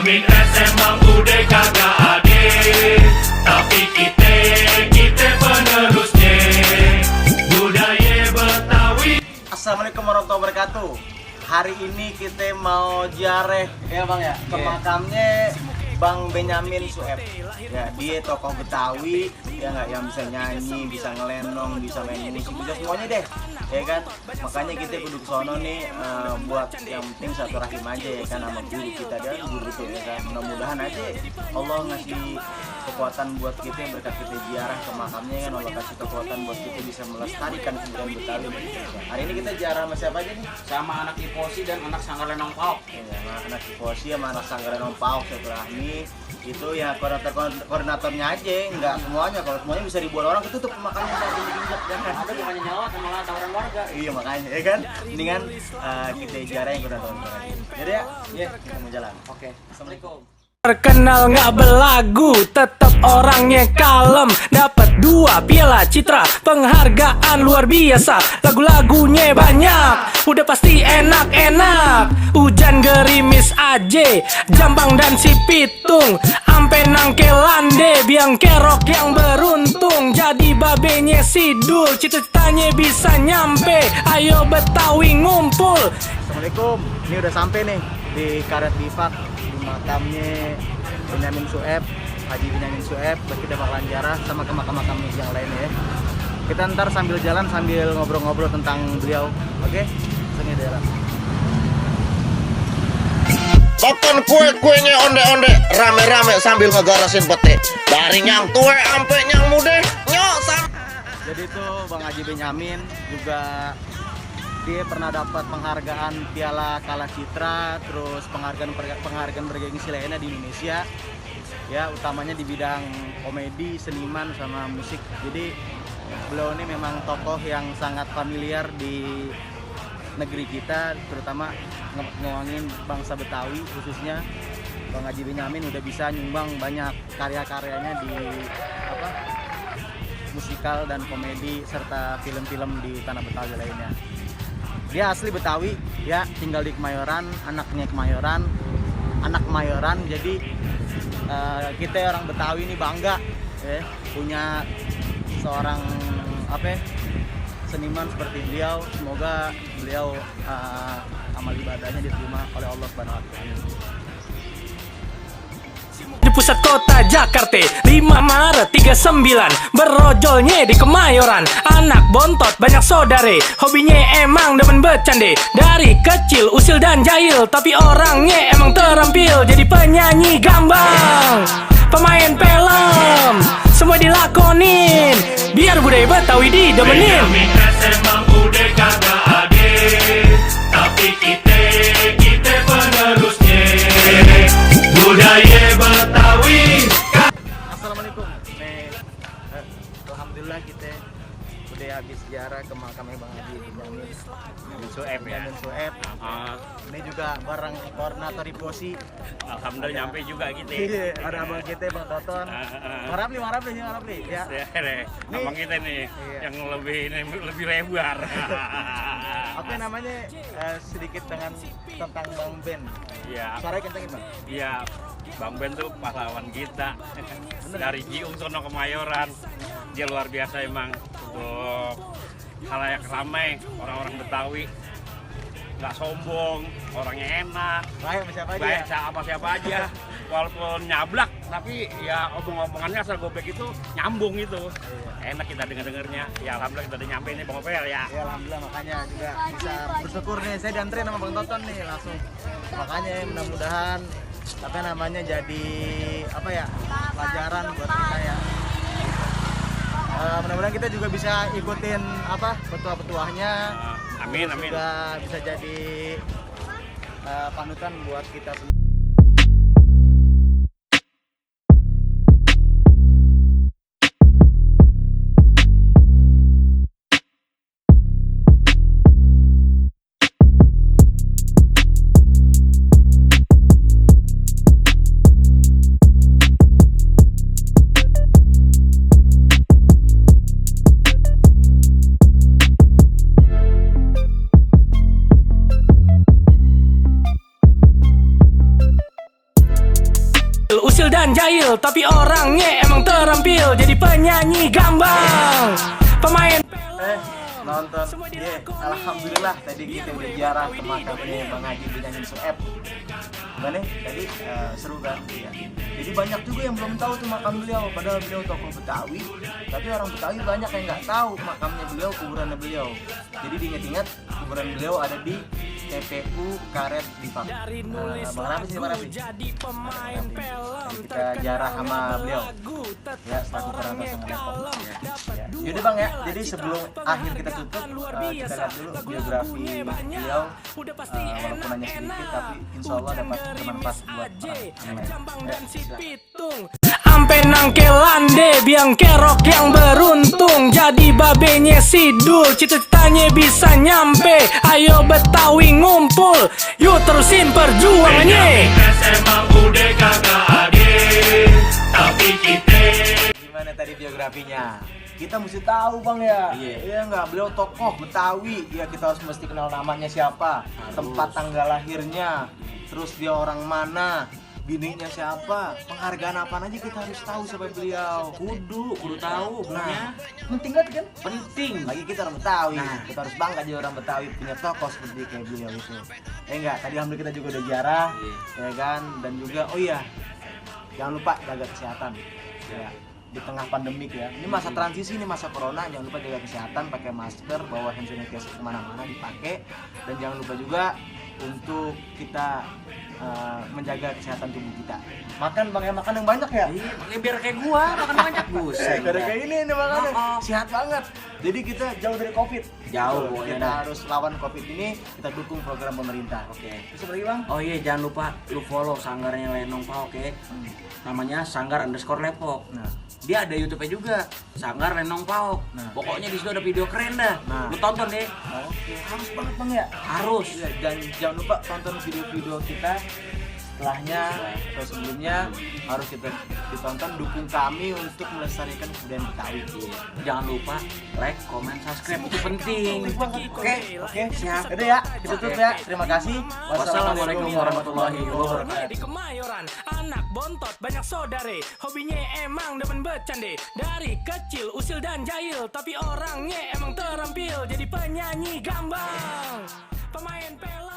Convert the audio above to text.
Benyamin emang udah kagak ada, tapi kita penerusnya budaya Betawi. Assalamualaikum warahmatullahi wabarakatuh. Hari ini kita mau ziarah ya Bang ya ke makamnya Bang Benyamin Sueb. Ya, dia tokoh Betawi ya nggak, yang bisa nyanyi, bisa ngelenong, bisa main musik, bisa semuanya deh. Ya kan? Makanya kita kudu ke sono nih buat yang penting satu rahim aja ya kan sama guru kita, dan guru itu ya kan. Mudah-mudahan aja Allah ngasih kekuatan buat kita, berkat kita ziarah ke makamnya kan, Allah kasih kekuatan buat kita bisa melestarikan kebudayaan Betawi. Hari ini kita ziarah sama siapa aja nih? Sama anak Iposi dan anak Sanggar Lenong Pauk. Ya, anak Iposi sama anak Sanggar Lenong Pauk Rahmi itu ya koordinatornya aja, nggak semuanya. Kalau semuanya bisa ribuan orang ketutup makamnya saat ini jangan. Ada bukannya nyawa sama tawaran warga. Iya makanya ya kan, mendingan kita ziarah yang koordinator. Jadi ya, kita mau jalan. Oke. Assalamualaikum. Terkenal nggak belagu, tetap orangnya kalem. Dapat 2 piala citra, penghargaan luar biasa. Lagu-lagunya banyak, udah pasti enak-enak. Hujan gerimis aja, Jambang dan si Pitung, ampe nangkelande, biang kerok yang beruntung. Jadi babenya Sidul, cita-citanya bisa nyampe. Ayo Betawi ngumpul. Assalamualaikum, ini udah sampai nih di Karet Bifak, di makamnya Benyamin Sueb, Haji Benyamin Sueb. Kita bakalan ziarah sama ke makam-makam yang lainnya ya. Kita ntar sambil jalan sambil ngobrol-ngobrol tentang beliau. Oke? Sini jalan. Toton kue-kuenya onde-onde rame-rame sambil ngegarasin pete. Dari yang tua sampai yang muda nyosan. Jadi itu Bang Haji Benyamin juga dia pernah dapat penghargaan Piala Kala Citra, terus penghargaan bergengsi lainnya di Indonesia. Ya, utamanya di bidang komedi, seniman sama musik. Jadi beliau ini memang tokoh yang sangat familiar di negeri kita, terutama ngomongin bangsa Betawi khususnya. Bang Haji Benyamin udah bisa nyumbang banyak karya-karyanya di musikal dan komedi serta film-film di tanah Betawi lainnya. Dia asli Betawi, ya tinggal di Kemayoran, anaknya Kemayoran, anak Kemayoran. Jadi kita orang Betawi ini bangga ya, punya seorang seniman seperti beliau. Semoga beliau amal ibadahnya diterima oleh Allah Subhanahu wa taala. Di pusat kota Jakarta 5 Maret 39, berojolnya di Kemayoran. Anak bontot banyak saudare, hobinya emang demen bercande. Dari kecil usil dan jahil, tapi orangnya emang terampil. Jadi penyanyi gambang, pemain film, semua dilakonin biar budaya Betawi didemenin. Benyamin emang udah kagak ada, tapi kita penerusnya budaya Betawi. Assalamualaikum. Alhamdulillah kita udah habis ziarah ke makamnya Bang Haji Benyamin Sueb ya. Sueb. Ini juga bareng koordinator Iposi. Alhamdulillah nyampe juga gitu. Iya, ada abang kita Bang Toton. Marapli ya. Abang kita nih Iya. yang lebih lebar. Apa namanya sedikit tentang Bang Ben. Iya. Suaranya kencengin Bang. Iya. Bang Ben tuh pahlawan kita. Dari Jiung sono Kemayoran. Dia luar biasa emang untuk khalayak ramai, orang-orang Betawi. Nggak sombong, orangnya enak. Baik sama siapa aja. Baik sama siapa aja. Walaupun nyablak, tapi ya omong-omongannya asal gobek itu nyambung itu. Enak kita denger-dengernya. Ya alhamdulillah kita udah nyampe nih Bang Opel ya. Ya alhamdulillah, makanya juga bisa bersyukur nih, saya dianterin sama Bang Toton nih langsung. Makanya mudah-mudahan namanya jadi pelajaran buat kita ya. Mudah-mudahan kita juga bisa ikutin petua-petuahnya. Amin. Juga bisa jadi panutan buat kita semua. dan jahil, tapi orangnya emang terampil jadi penyanyi gambang. Pemain Nonton, alhamdulillah tadi kita udah ziarah ke makamnya Bang Haji Benyamin Sueb. Gimana nih? Tadi seru kan? Ya. Jadi banyak juga yang belum tahu tuh makam beliau, padahal beliau tokoh Betawi. Tapi orang Betawi banyak yang nggak tahu makamnya beliau, kuburannya beliau. Jadi diingat-ingat kuburan beliau ada di TPU Karet di Bang Rafi sih, Bang Rafi. Jadi kita ziarah sama beliau. Ya, selaku perantau sama Depok. Ya. Yaudah Bang ya. Jadi sebelum akhir kita tutup, kita lihat dulu biografi beliau. Walaupun hanya sedikit, tapi insya Allah dapat bermanfaat buat orang lain. Ampe nangkelande biang kerok yang beruntung jadi babenya Sidul, cita-citanya bisa nyampe. Ayo Betawi ngumpul, yuk terusin perjuangannya. emang udah kagak adil, tapi kita Gimana tadi biografinya? Kita mesti tahu Bang ya. Iya nggak, beliau tokoh Betawi. Ya kita harus mesti kenal namanya siapa, tempat tanggal lahirnya, terus dia orang mana, bininya siapa, penghargaan apa aja kita harus tahu siapa beliau. Kudu tahu pokoknya. Penting banget kan? Penting. Bagi kita orang Betawi, Nah. kita harus bangga jadi orang Betawi punya tokoh seperti kayak beliau itu. Enggak, tadi alhamdulillah kita juga udah ziarah, ya kan, dan juga oh iya, jangan lupa jaga kesehatan. Ya, di tengah pandemik ya. Ini masa transisi, ini masa corona, jangan lupa jaga kesehatan, pakai masker, bawa hand sanitizer kemana-mana dipakai, dan jangan lupa juga untuk kita menjaga kesehatan tubuh kita. Makan Bang ya, makan yang banyak ya. Iya, makanya biar kayak gua makan banyak buset. Gara kayak ini nih makannya Oh. sehat banget. Jadi kita jauh dari Covid. Jauh, Betul, pokoknya kita dah. harus lawan Covid ini, kita dukung program pemerintah. Oke. Terus apa lagi Bang? Oh iya, jangan lupa lu follow sanggarnya Lenong Pak, oke? Namanya Sanggar_Lepok. Nah, Dia ada YouTube-nya juga, Sanggar Lenong Paok. Nah. Pokoknya di situ ada video keren dah. Nah. Lu tonton deh. oke, harus banget Bang ya. Harus. Iya, dan jangan lupa tonton video-video kita setelahnya atau sebelumnya, harus kita ditonton, dukung kami untuk melestarikan kebudayaan Betawi. Jangan lupa like, comment, subscribe, itu penting. Oke, siap. Udah ya, kita tutup ya. Terima kasih. Wassalamualaikum warahmatullahi wabarakatuh. Di Kemayoran, anak bontot banyak saudare, hobinya emang demen bercande. Dari kecil usil dan jahil, tapi orangnya emang terampil jadi penyanyi gambang. Pemain pela